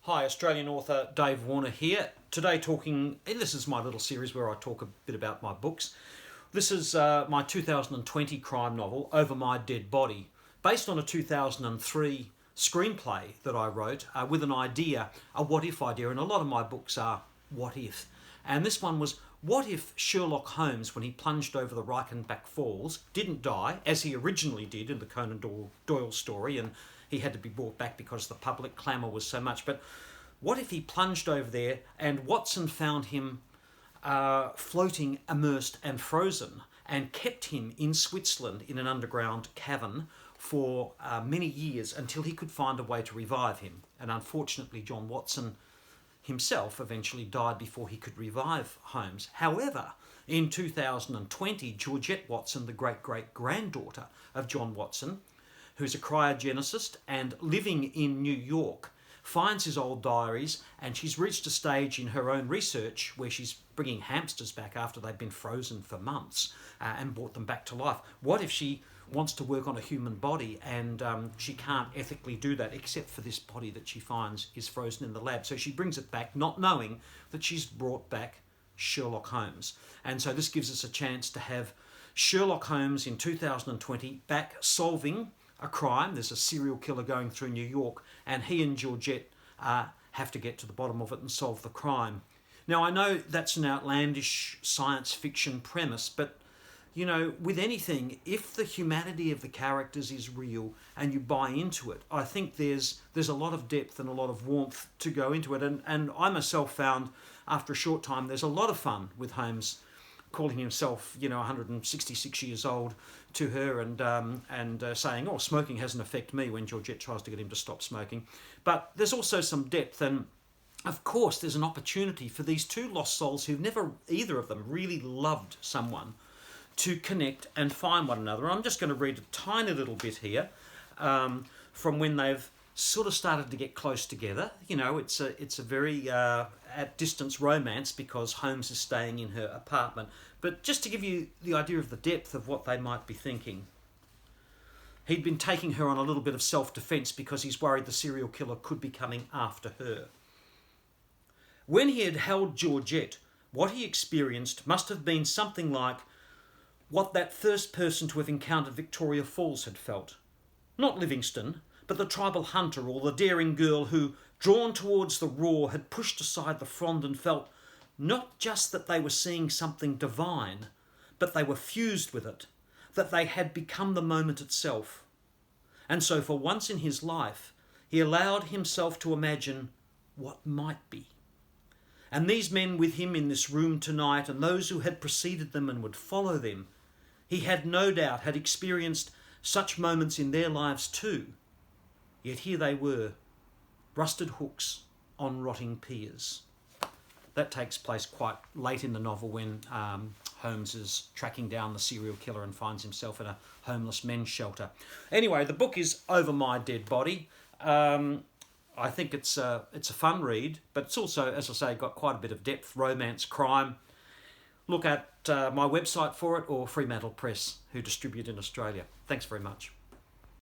Hi, Australian author Dave Warner here. Today this is my little series where I talk a bit about my books. This is my 2020 crime novel, Over My Dead Body, based on a 2003 screenplay that I wrote with an idea, a what if idea, and a lot of my books are what if. And this one was, what if Sherlock Holmes, when he plunged over the Reichenbach Falls, didn't die, as he originally did in the Conan Doyle story, and he had to be brought back because the public clamour was so much. But what if he plunged over there and Watson found him floating, immersed and frozen, and kept him in Switzerland in an underground cavern for many years until he could find a way to revive him. And unfortunately, John Watson himself eventually died before he could revive Holmes. However, in 2020, Georgette Watson, the great-great-granddaughter of John Watson, who's a cryogenicist and living in New York, finds his old diaries, and she's reached a stage in her own research where she's bringing hamsters back after they've been frozen for months and brought them back to life. What if she wants to work on a human body and she can't ethically do that except for this body that she finds is frozen in the lab? So she brings it back, not knowing that she's brought back Sherlock Holmes. And so this gives us a chance to have Sherlock Holmes in 2020 back solving a crime. There's a serial killer going through New York, and he and Georgette have to get to the bottom of it and solve the crime. Now, I know that's an outlandish science fiction premise, but you know, with anything, if the humanity of the characters is real and you buy into it, I think there's a lot of depth and a lot of warmth to go into it. And I myself found, after a short time, there's a lot of fun with Holmes calling himself, 166 years old to her and saying, oh, smoking hasn't affected me, when Georgette tries to get him to stop smoking. But there's also some depth, and of course there's an opportunity for these two lost souls who've never, either of them, really loved someone, to connect and find one another. I'm just going to read a tiny little bit here from when they've sort of started to get close together. It's a very at distance romance because Holmes is staying in her apartment. But just to give you the idea of the depth of what they might be thinking. He'd been taking her on a little bit of self-defense because he's worried the serial killer could be coming after her. When he had held Georgette, what he experienced must have been something like what that first person to have encountered Victoria Falls had felt. Not Livingstone, but the tribal hunter or the daring girl who, drawn towards the raw, had pushed aside the frond and felt not just that they were seeing something divine, but they were fused with it, that they had become the moment itself. And so for once in his life, he allowed himself to imagine what might be. And these men with him in this room tonight, and those who had preceded them and would follow them, he had no doubt had experienced such moments in their lives too. Yet here they were, rusted hooks on rotting piers. That takes place quite late in the novel when Holmes is tracking down the serial killer and finds himself in a homeless men's shelter. Anyway, the book is Over My Dead Body. I think it's a fun read, but it's also, as I say, got quite a bit of depth, romance, crime. Look at my website for it, or Fremantle Press, who distribute in Australia. Thanks very much.